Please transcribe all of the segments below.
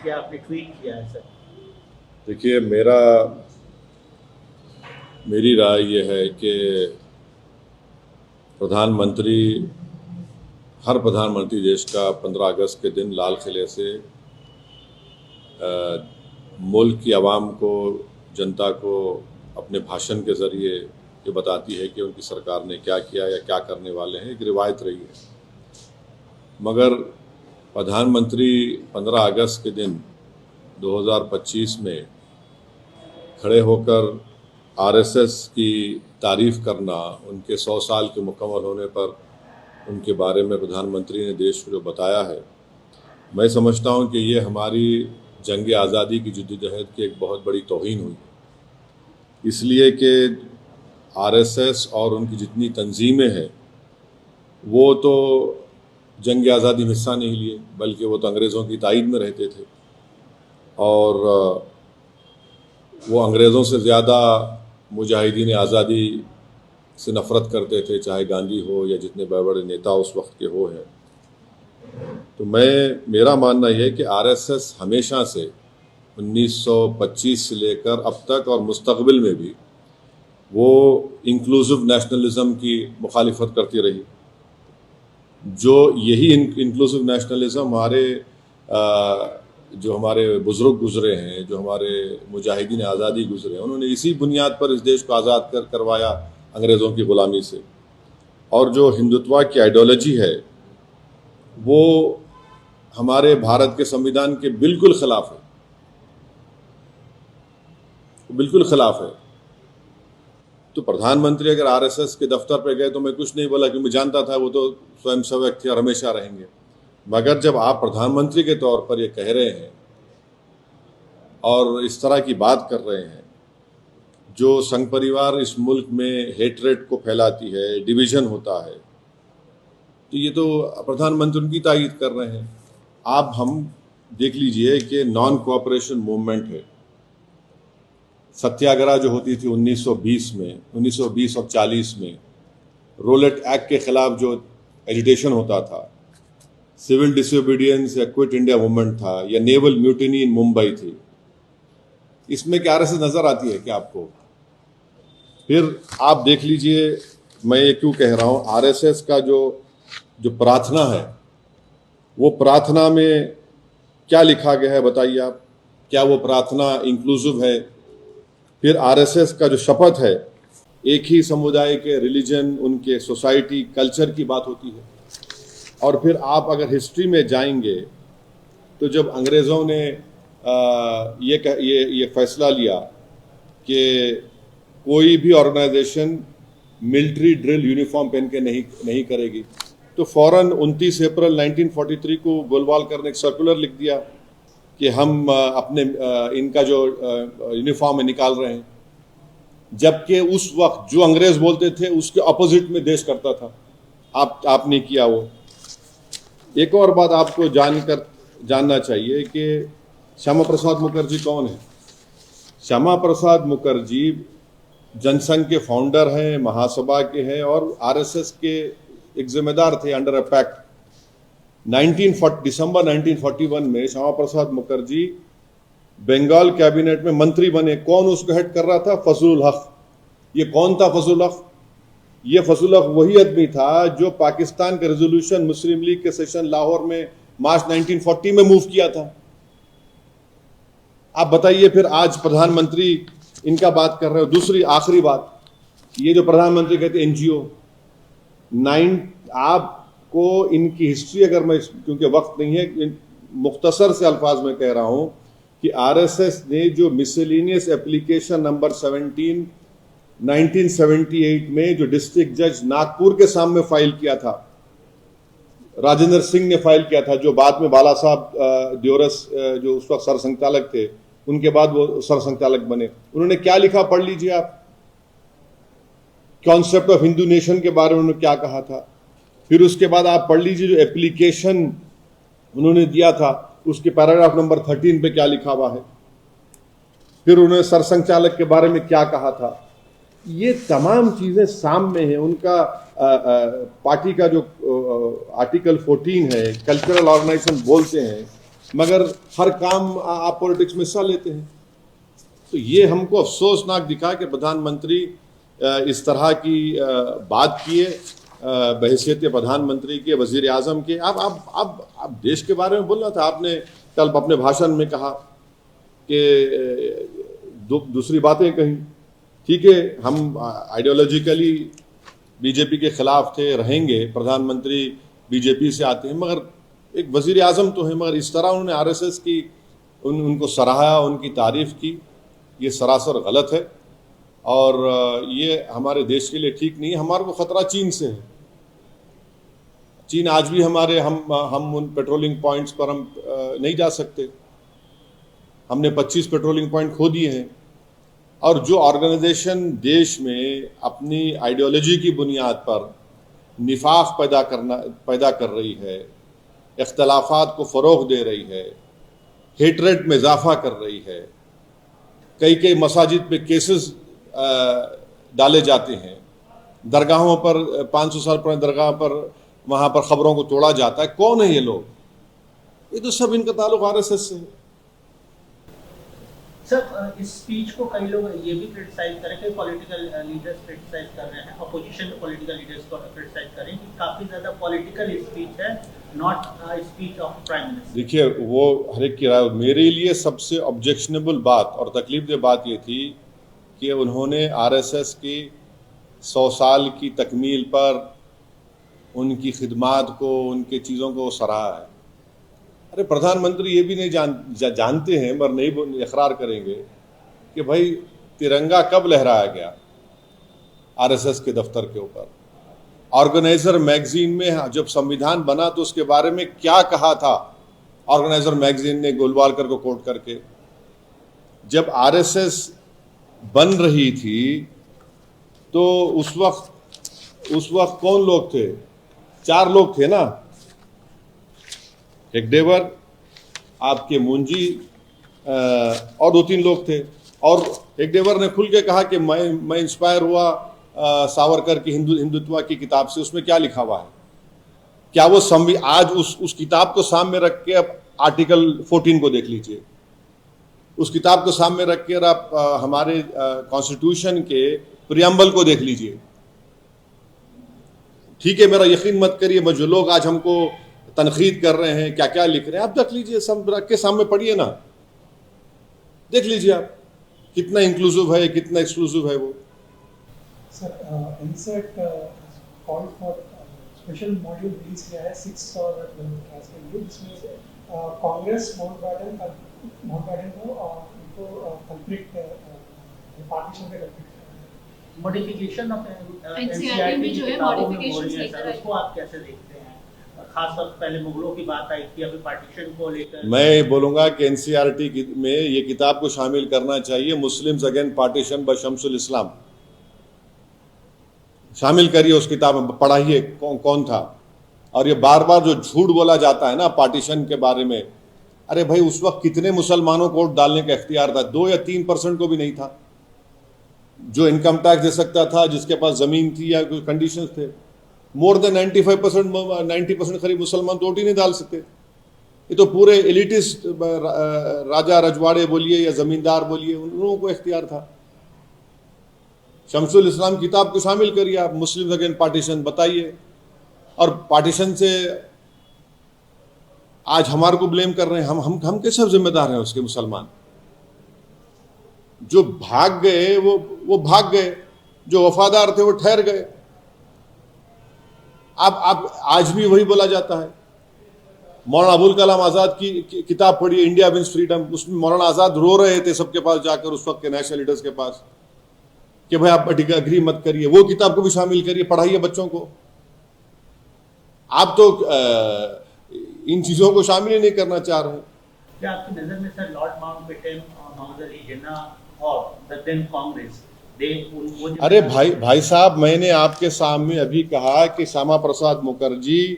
किया, आपने ट्वीट किया है सर। देखिए, मेरी राय ये है कि हर प्रधानमंत्री देश का 15 अगस्त के दिन लाल किले से मुल्क की आवाम को, जनता को अपने भाषण के ज़रिए ये बताती है कि उनकी सरकार ने क्या किया या क्या करने वाले हैं। एक रिवायत रही है। मगर प्रधानमंत्री 15 अगस्त के दिन 2025 में खड़े होकर आरएसएस की तारीफ़ करना, उनके 100 साल के मुकम्मल होने पर उनके बारे में प्रधानमंत्री ने देश को जो बताया है, मैं समझता हूं कि ये हमारी जंग आज़ादी की जद्दोजहद की एक बहुत बड़ी तौहीन हुई। इसलिए कि आरएसएस और उनकी जितनी तंजीमें हैं वो तो जंग आज़ादी में हिस्सा नहीं लिए, बल्कि वो तो अंग्रेज़ों की ताईद में रहते थे और वो अंग्रेज़ों से ज़्यादा मुजाहिदीन आज़ादी से नफ़रत करते थे, चाहे गांधी हो या जितने बड़े बड़े नेता उस वक्त के हो हैं। तो मेरा मानना यह है कि आरएसएस हमेशा से 1925 से लेकर अब तक और मुस्तकबिल में भी वो इंक्लूसिव नेशनलिज्म की मुखालिफत करती रही। जो यही इंक्लूसिव नेशनलिज्म जो हमारे बुजुर्ग गुजरे हैं, जो हमारे मुजाहिदीन आज़ादी गुजरे हैं, उन्होंने इसी बुनियाद पर इस देश को आज़ाद करवाया अंग्रेज़ों की ग़ुलामी से। और जो हिंदुत्व की आइडियोलॉजी है वो हमारे भारत के संविधान के बिल्कुल खिलाफ है, बिल्कुल खिलाफ है। तो प्रधानमंत्री अगर आरएसएस के दफ्तर पे गए तो मैं कुछ नहीं बोला, क्योंकि मैं जानता था वो तो स्वयंसेवक थे और हमेशा रहेंगे। मगर जब आप प्रधानमंत्री के तौर पर ये कह रहे हैं और इस तरह की बात कर रहे हैं, जो संघ परिवार इस मुल्क में हेटरेट को फैलाती है, डिवीज़न होता है, तो ये तो प्रधानमंत्री उनकी तायीद कर रहे हैं। आप हम देख लीजिए कि नॉन कोऑपरेशन मूवमेंट है। सत्याग्रह जो होती थी 1920 और 40 में, रोलेट एक्ट के खिलाफ जो एजिटेशन होता था, सिविल डिसोबीडियंस या क्विट इंडिया मूवमेंट था, या नेवल म्यूटिनी इन मुंबई थी, इसमें क्या आरएसएस नजर आती है क्या आपको? फिर आप देख लीजिए, मैं ये क्यों कह रहा हूँ, आरएसएस का जो प्रार्थना है, वो प्रार्थना में क्या लिखा गया है बताइए आप? क्या वो प्रार्थना इंक्लूसिव है? फिर आरएसएस का जो शपथ है, एक ही समुदाय के, रिलीजन, उनके सोसाइटी, कल्चर की बात होती है। और फिर आप अगर हिस्ट्री में जाएंगे तो जब अंग्रेज़ों ने ये फैसला लिया कि कोई भी ऑर्गेनाइजेशन मिलिट्री ड्रिल यूनिफॉर्म पहन के नहीं करेगी, तो फौरन 29 अप्रैल 1943 को गोलवालकर ने एक सर्कुलर लिख दिया कि हम अपने इनका जो यूनिफॉर्म है निकाल रहे हैं। जबकि उस वक्त जो अंग्रेज बोलते थे उसके अपोजिट में देश करता था। आपने किया वो। एक और बात आपको जानना चाहिए कि श्यामा प्रसाद मुखर्जी कौन है। श्यामा प्रसाद मुखर्जी जनसंघ के फाउंडर हैं, महासभा के हैं और आरएसएस के एक जिम्मेदार थे अंडर अ पैक्ट। दिसंबर 1941 में श्यामा प्रसाद मुखर्जी बंगाल कैबिनेट में मंत्री बने। कौन उसको हेड कर रहा था? फजलुल हक। ये कौन था फजलुल हक? ये फजलुल हक वही आदमी था जो पाकिस्तान का रेजोल्यूशन मुस्लिम लीग के सेशन लाहौर में मार्च 1940 में मूव किया था। आप बताइए, फिर आज प्रधानमंत्री इनका बात कर रहे हो। दूसरी आखिरी बात, ये जो प्रधानमंत्री कहते हैं एनजीओ, आपको इनकी हिस्ट्री अगर मैं, क्योंकि वक्त नहीं है, मुख्तसर से अल्फाज में कह रहा हूं कि आरएसएस ने जो मिसलेनियस एप्लीकेशन नंबर 17 1978 में जो डिस्ट्रिक्ट जज नागपुर के सामने फाइल किया था, राजेंद्र सिंह ने फाइल किया था, जो बाद में बाला साहब द्योरस जो उस वक्त सरसंघचालक थे, उनके बाद वो सरसंघचालक बने। उन्होंने क्या लिखा पढ़ लीजिए आप। कॉन्सेप्ट ऑफ हिंदू नेशन के बारे में उन्होंने क्या कहा था। फिर उसके बाद आप पढ़ लीजिए जो एप्लीकेशन उन्होंने दिया था, उसके पैराग्राफ नंबर 13 पे क्या लिखा हुआ है। फिर उन्होंने सरसंघचालक के बारे में क्या कहा था। ये तमाम चीजें सामने हैं। उनका पार्टी का जो आर्टिकल 14 है, कल्चरल ऑर्गेनाइजेशन बोलते हैं मगर हर काम आप पॉलिटिक्स में हिस्सा लेते हैं। तो ये हमको अफसोसनाक दिखा कि प्रधानमंत्री इस तरह की बात किए बहैसियत प्रधानमंत्री के, वजीर आजम के। आप देश के बारे में बोल रहा था, आपने कल अपने भाषण में कहा कि दूसरी बातें कही। ठीक है, हम आइडियोलॉजिकली बीजेपी के खिलाफ थे, रहेंगे, प्रधानमंत्री बीजेपी से आते हैं, मगर एक वजीर आजम तो है। मगर इस तरह उन्होंने आरएसएस की उनको सराहा, उनकी तारीफ की, ये सरासर गलत है और ये हमारे देश के लिए ठीक नहीं है। हमारे को खतरा चीन से है। चीन आज भी हम उन पेट्रोलिंग पॉइंट्स पर हम नहीं जा सकते। हमने 25 पेट्रोलिंग पॉइंट खो दिए हैं। और जो ऑर्गेनाइजेशन देश में अपनी आइडियोलॉजी की बुनियाद पर निफाक पैदा कर रही है, इख्तलाफात को फ़रोग़ दे रही है, हेटरेट में इजाफा कर रही है, कई मसाजिद पे केसेस डाले जाते हैं, दरगाहों पर 500 साल पुरानी दरगाह पर वहाँ पर ख़बरों को तोड़ा जाता है। कौन है ये लोग? ये तो सब इनका ताल्लुक आरएसएस से है। सर, इस स्पीच को कई लोग ये भी क्रिटिसाइज करें कि पॉलिटिकल लीडर्स क्रिटिसाइज कर रहे हैं, अपोजिशन के पॉलिटिकल लीडर्स को क्रिटिसाइज करें कि काफ़ी ज़्यादा पॉलिटिकल स्पीच है, not speech of prime minister. देखिए, वो हर एक की राय। मेरे लिए सबसे ऑब्जेक्शनेबल बात और तकलीफदेह बात ये थी कि उन्होंने आरएसएस की 100 साल की तकमील पर उनकी खिदमात को, उनके चीज़ों को सराहा है। अरे प्रधानमंत्री ये भी नहीं जानते हैं, मगर नहीं इकरार करेंगे कि भाई तिरंगा कब लहराया गया आरएसएस के दफ्तर के ऊपर। ऑर्गेनाइजर मैगजीन में जब संविधान बना तो उसके बारे में क्या कहा था ऑर्गेनाइजर मैगजीन ने, गोलवालकर को कोट करके। जब आरएसएस बन रही थी तो उस वक्त कौन लोग थे? 4 लोग थे ना, हेगडेवर, आपके मुंजी और 2-3 लोग थे। और हेगडेवर ने खुल के कहा कि मैं इंस्पायर हुआ सावरकर की हिंदुत्व की किताब से। उसमें क्या लिखा हुआ है? क्या वो आज उस किताब को सामने रख के अब आर्टिकल 14 को देख लीजिए। उस किताब को सामने रख के आप हमारे कॉन्स्टिट्यूशन के प्रियम्बल को देख लीजिए। ठीक है, मेरा यकीन मत करिए, मगर जो लोग आज हमको तनखीद कर रहे हैं, क्या क्या लिख रहे हैं, आप देख लीजिए, सब रख के सामने पढ़िए ना, देख लीजिए आप कितना इंक्लूसिव है, कितना एक्सक्लूसिव है वो। Sir, inset call for special module release किया है 6th और 11th क्लास के लिए, जिसमें कांग्रेस माउंटबेटन को उनको कल्प्रिट पार्टीशन पे कल्प्रिट मॉडिफिकेशन ऑफ एनसीईआरटी जो है मॉडिफिकेशंस लेकर उसको आप कैसे देखते हैं? खासतौर पर पहले मुगलों की बात आई थी, अभी पार्टीशन को लेकर। मैं बोलूंगा कि एनसीईआरटी में ये किताब को शामिल करना चाहिए, Muslims against partition by Shamsul Islam. शामिल करिए उस किताब में, पढ़ाइए कौन था। और ये बार बार जो झूठ बोला जाता है ना पार्टीशन के बारे में, अरे भाई उस वक्त कितने मुसलमानों को वोट डालने का इख्तियार था? 2 या 3% को भी नहीं था जो इनकम टैक्स दे सकता था, जिसके पास जमीन थी या कोई कंडीशंस थे। मोर देन 90% करीब मुसलमान वोट ही नहीं डाल सकते। ये तो पूरे एलिटिस्ट राजा रजवाड़े बोलिए या जमींदार बोलिए, उन लोगों को इख्तियार था। शम्सुल इस्लाम किताब को शामिल करिए आप, मुस्लिम अगेंस्ट पार्टीशन बताइए। और पार्टीशन से आज हमारे को ब्लेम कर रहे हैं, हम कैसे जिम्मेदार हैं उसके? मुसलमान जो भाग गए वो भाग गए, जो वफादार थे वो ठहर गए। अब आज भी वही बोला जाता है। मौलाना अबुल कलाम आज़ाद की किताब पढ़िए, इंडिया विंस फ्रीडम। उसमें मौलाना आज़ाद रो रहे थे सबके पास जाकर, उस वक्त के नेशनल लीडर्स के पास, कि भाई आप अग्री मत करिए। वो किताब को भी शामिल करिए, पढ़ाइए बच्चों को। आप तो इन चीज़ों को शामिल ही नहीं करना चाह रहे हैं। क्या आपकी नज़र में sir Lord Mountbatten, Mohammad Ali Jinnah और द देन कांग्रेस, अरे भाई साहब, मैंने आपके सामने अभी कहा कि श्यामा प्रसाद मुखर्जी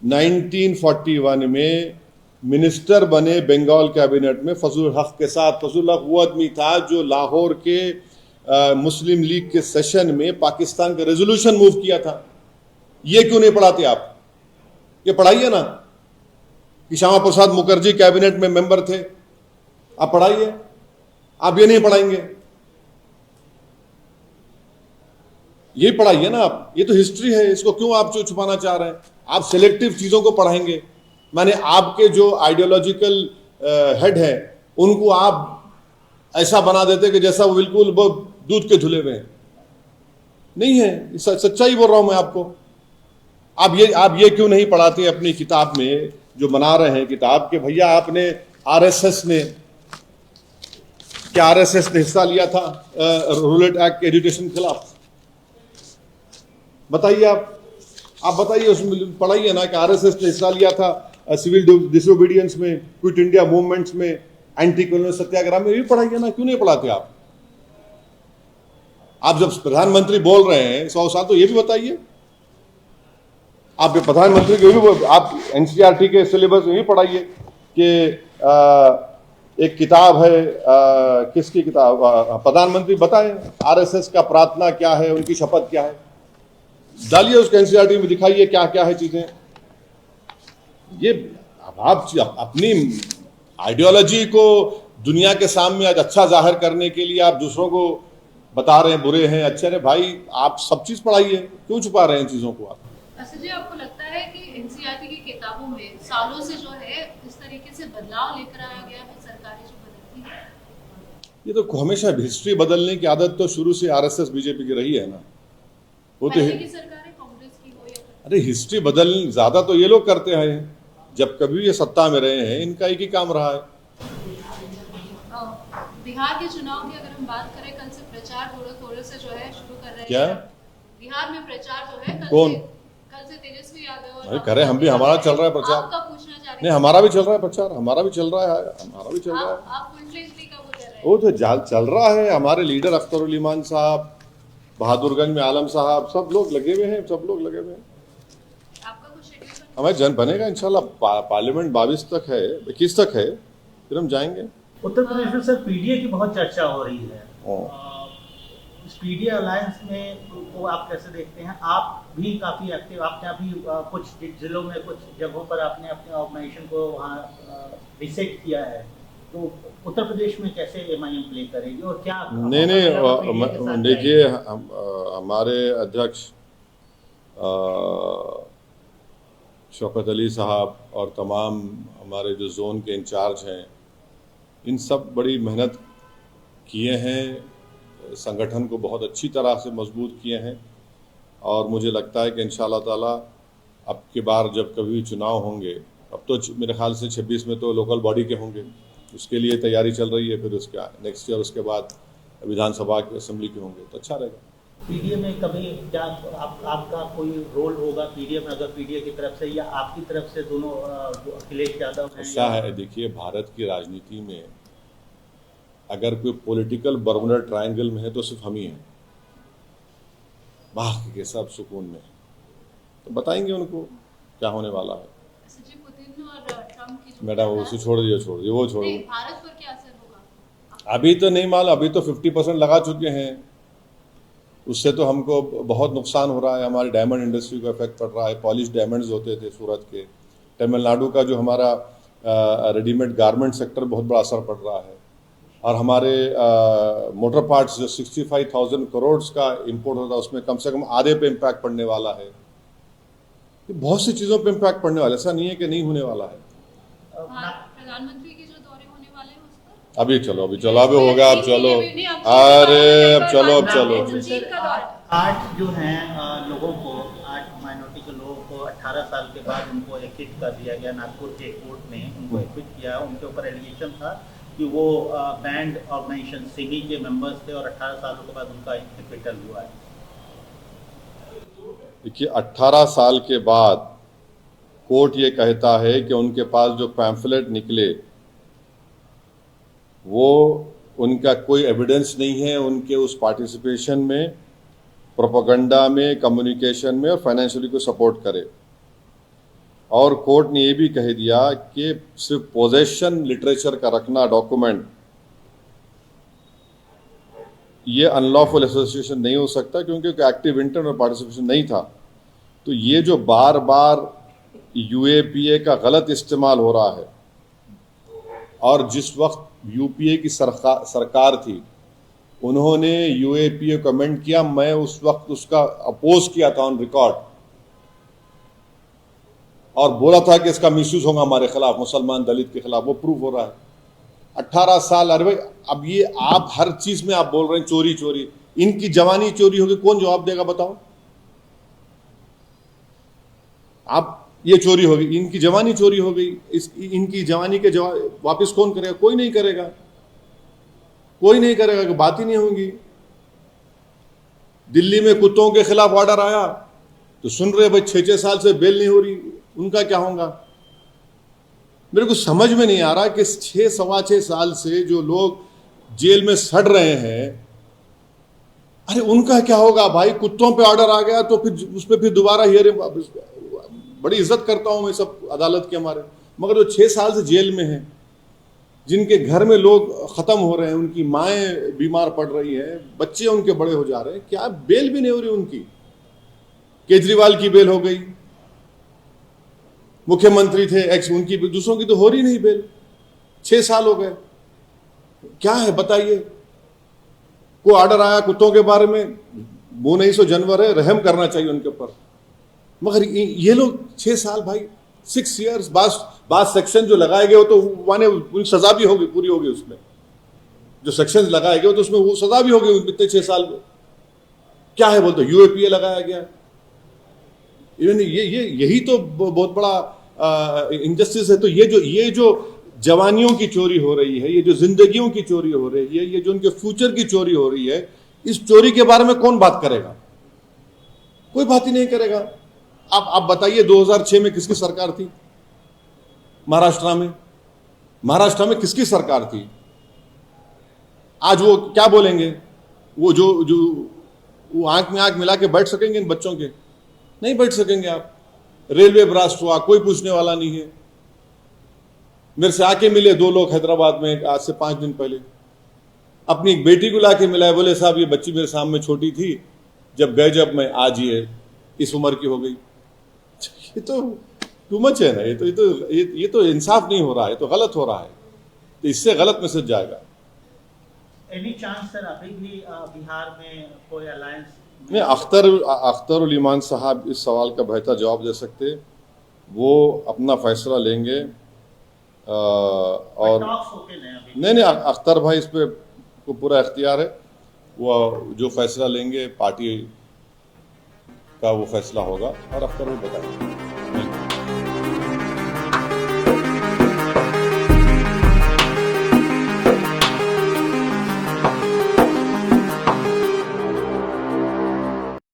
1941 में मिनिस्टर बने बंगाल कैबिनेट में फजलुल हक के साथ। फजलुल हक वो आदमी था जो लाहौर के मुस्लिम लीग के सेशन में पाकिस्तान का रेजोल्यूशन मूव किया था। ये क्यों नहीं पढ़ाते आप? ये पढ़ाइए ना। कि श्यामा प्रसाद मुखर्जी कैबिनेट में मेंबर थे। आप पढ़ाइए, आप ये नहीं पढ़ाएंगे, ये पढ़ाइए ना आप। ये तो हिस्ट्री है, इसको क्यों आप छुपाना चाह रहे हैं? आप सिलेक्टिव चीजों को पढ़ाएंगे, माने आपके जो आइडियोलॉजिकल हेड है उनको आप ऐसा बना देते कि जैसा वो बिल्कुल वो दूध के धुले हुए हैं। नहीं है, सच्चाई बोल रहा हूं मैं आपको। आप ये क्यों नहीं पढ़ाते अपनी किताब में जो बना रहे हैं किताब के भैया आपने आरएसएस ने हिस्सा लिया था रूलेट एक्ट के एजुकेशन के खिलाफ? बताइए आप बताइए, उसमें पढ़ाइए ना कि आरएसएस ने हिस्सा लिया था सिविल डिसोबीडियंस में, क्विट इंडिया मूवमेंट्स में, एंटी कॉलोनियल सत्याग्रह में, भी पढ़ाइए ना। क्यों नहीं पढ़ाते आप? आप जब प्रधानमंत्री बोल रहे हैं 100 साल, तो ये भी बताइए। आप प्रधानमंत्री के भी आप एनसीईआरटी के सिलेबस में भी पढ़ाइए कि एक किताब है, किसकी किताब, प्रधानमंत्री बताएं आरएसएस का प्रार्थना क्या है, उनकी शपथ क्या है, डालिए उसके एनसीईआरटी में, दिखाइए क्या क्या है चीजें। ये आप अपनी आइडियोलॉजी को दुनिया के सामने आज अच्छा जाहिर करने के लिए आप दूसरों को बता रहे हैं बुरे हैं अच्छे हैं। भाई आप सब चीज पढ़ाइए, क्यों छुपा रहे हैं चीजों को आप? अच्छा जी, आपको लगता है कि एनसीईआरटी की किताबों में सालों से जो है इस तरीके से बदलाव लेकर आया गया है, सरकारें जो बदलती है? ये तो हमेशा हिस्ट्री बदलने की आदत तो शुरू से आरएसएस बीजेपी की रही है ना। वो तो पहले की सरकारें कांग्रेस की हो या अरे हिस्ट्री बदल ज्यादा तो ये लोग करते हैं, जब कभी ये सत्ता में रहे हैं इनका एक ही काम रहा है। बिहार के चुनाव की अगर हम बात करें, कल से प्रचार थोड़े से जो है शुरू कर रहे हैं। क्या बिहार में प्रचार जो है कौन से तेजस्वी यादव अरे करे, हम भी, हमारा चल रहा है प्रचार। आपका पूछना चाह रहे नहीं, हमारा भी चल रहा है प्रचार, हमारा भी चल रहा है। आप फुल का वो कर रहे हैं। वो तो चल रहा है। हमारे लीडर अख्तरुल ईमान साहब, बहादुरगंज में आलम साहब, सब लोग लगे हुए हैं। आपका कुछ शेड्यूल हमें जन बनेगा इंशाल्लाह। पार्लियामेंट 22 तक है, 21 तक है, फिर हम जाएंगे। उत्तर प्रदेश में सर पीडीए की बहुत चर्चा हो रही है। इस पीडीए अलायंस में वो आप कैसे देखते हैं? आप भी काफी एक्टिव, आपने अभी कुछ जिलों में कुछ जगहों पर आपने अपने ऑर्गेनाइजेशन को वहाँ रिसेट किया है, तो उत्तर प्रदेश में कैसे एमआईएम प्ले करेगी और क्या? नहीं, देखिए हमारे अध्यक्ष शौकत अली साहब और तमाम हमारे जो जोन के इंचार्ज हैं, इन सब बड़ी मेहनत किए हैं, संगठन को बहुत अच्छी तरह से मजबूत किए हैं। और मुझे लगता है कि इंशाअल्लाह ताला अब की बार जब कभी चुनाव होंगे, अब तो मेरे ख्याल से 26 में तो लोकल बॉडी के होंगे, उसके लिए तैयारी चल रही है। फिर उसका नेक्स्ट ईयर उसके बाद विधानसभा के असेंबली के होंगे, तो अच्छा रहेगा। पीडीए में कभी क्या आपका कोई रोल होगा पीडीए में, अगर पीडीए की तरफ से या आपकी तरफ से? दोनों जो अखिलेश यादव हैं, ऐसा है, देखिए भारत की राजनीति में अगर कोई पॉलिटिकल बर्मुडा ट्रायंगल में है तो सिर्फ हम ही हैं, बाकी के सब सुकून में। तो बताएंगे उनको क्या होने वाला है। मैडम उसे छोड़ दिए, वो छोड़िए। भारत पर क्या असर होगा? अभी तो नहीं मालूम, अभी तो 50% लगा चुके हैं, उससे तो हमको बहुत नुकसान हो रहा है। हमारी डायमंड इंडस्ट्री को इफेक्ट पड़ रहा है। पॉलिश डायमंड्स होते थे सूरत के, तमिलनाडु का जो हमारा रेडीमेड गारमेंट सेक्टर बहुत बड़ा असर पड़ रहा है। और हमारे मोटर पार्ट्स जो 65,000 करोड़ का इंपोर्ट होता है, उसमें कम से कम आधे पे इम्पैक्ट पड़ने वाला है। बहुत सी चीज़ों पे इम्पैक्ट पड़ने वाला है, ऐसा नहीं है कि नहीं होने वाला है। प्रधानमंत्री के जो दौरे होने वाले हैं उस पर अभी चलो अभी होगा। अब चलो, अरे अब चलो। 8 जो हैं लोगों को, 8 माइनॉरिटी के लोगों को 18 साल के बाद उनको एक्विट कर दिया गया। नागपुर के कोर्ट ने उनको एक्विट किया। उनके ऊपर एलिगेशन था कि वो बैंड ऑर्गेनाइजेशन सिमी के मेंबर्स थे और 18 सालों के बाद उनका एक्विटल हुआ है। देखिए 18 साल के बाद कोर्ट ये कहता है कि उनके पास जो पैम्फलेट निकले वो उनका कोई एविडेंस नहीं है उनके उस पार्टिसिपेशन में, प्रोपेगेंडा में, कम्युनिकेशन में और फाइनेंशियली को सपोर्ट करे। और कोर्ट ने ये भी कह दिया कि सिर्फ पोजेशन लिटरेचर का रखना डॉक्यूमेंट, ये अनलॉफुल एसोसिएशन नहीं हो सकता क्योंकि एक्टिव इंटेंट और पार्टिसिपेशन नहीं था। तो ये जो बार बार यूएपीए का गलत इस्तेमाल हो रहा है, और जिस वक्त यूपीए की सरकार थी उन्होंने यूएपीए कमेंट किया, मैं उस वक्त उसका अपोज किया था ऑन रिकॉर्ड और बोला था कि इसका मिसयूज होगा हमारे खिलाफ, मुसलमान दलित के खिलाफ। वो प्रूफ हो रहा है। 18 साल। अरे भाई, अब ये आप हर चीज में आप बोल रहे हैं चोरी चोरी, इनकी जवानी चोरी होगी, कौन जवाब देगा बताओ? आप ये चोरी होगी, इनकी जवानी चोरी हो गई, इनकी जवानी के जवाब वापस कौन करेगा? कोई नहीं करेगा, कोई नहीं करेगा, कि बात ही नहीं होगी। दिल्ली में कुत्तों के खिलाफ ऑर्डर आया तो सुन रहे भाई 6-6 साल से बेल नहीं हो रही, उनका क्या होगा? मेरे को समझ में नहीं आ रहा कि 6-6.25 साल से जो लोग जेल में सड़ रहे हैं, अरे उनका क्या होगा भाई? कुत्तों पे ऑर्डर आ गया तो फिर उस पर फिर दोबारा हियरिंग। बड़ी इज्जत करता हूं मैं सब अदालत के हमारे, मगर जो 6 साल से जेल में हैं, जिनके घर में लोग खत्म हो रहे हैं, उनकी माएँ बीमार पड़ रही है, बच्चे उनके बड़े हो जा रहे हैं, क्या बेल भी नहीं हो रही उनकी? केजरीवाल की बेल हो गई, मुख्यमंत्री थे एक्स, उनकी, दूसरों की तो हो रही नहीं बेल। 6 साल हो गए, क्या है बताइए? को ऑर्डर आया कुत्तों के बारे में, वो नहीं सो जानवर है, रहम करना चाहिए उनके ऊपर, मगर ये लोग 6 साल भाई, 6 years। बाद सेक्शन जो लगाए गए हो तो माने उनकी सजा भी होगी, पूरी होगी उसमें, जो सेक्शन लगाए गए हो तो उसमें वो सजा भी होगी इतने 6 साल में। क्या है बोलते, यूएपीए लगाया गया। इवन यही तो बहुत बड़ा इनजस्टिस है। तो ये जो जवानियों की चोरी हो रही है, ये जो जिंदगियों की चोरी हो रही है, ये जो उनके फ्यूचर की चोरी हो रही है, इस चोरी के बारे में कौन बात करेगा? कोई बात ही नहीं करेगा। आप बताइए 2006 में किसकी सरकार थी महाराष्ट्र में किसकी सरकार थी? आज वो क्या बोलेंगे? वो जो वो आंख में आंख मिला के बैठ सकेंगे इन बच्चों के? नहीं बैठ सकेंगे। आप रेलवे ब्लास्ट हुआ, कोई पूछने वाला नहीं है। मेरे से आके मिले 2 लोग हैदराबाद में आज से 5 दिन पहले, अपनी एक बेटी को लाके मिला है, बोले साहब ये बच्ची मेरे सामने छोटी थी, जब मैं आज ये इस उम्र की हो गई। ये तो टू मच है ना, ये तो इंसाफ नहीं हो रहा है, ये तो गलत हो रहा है, तो इससे गलत मैसेज जाएगा। एनी चांस सर अभी भी बिहार में कोई अलायंस? नहीं, अख्तर उल ईमान साहब इस सवाल का बेहतर जवाब दे सकते, वो अपना फैसला लेंगे। और नहीं, अख्तर भाई इस पे को पूरा इख्तियार है, वो जो फैसला लेंगे पार्टी का वो फैसला होगा और अख्तर वो बताएंगे।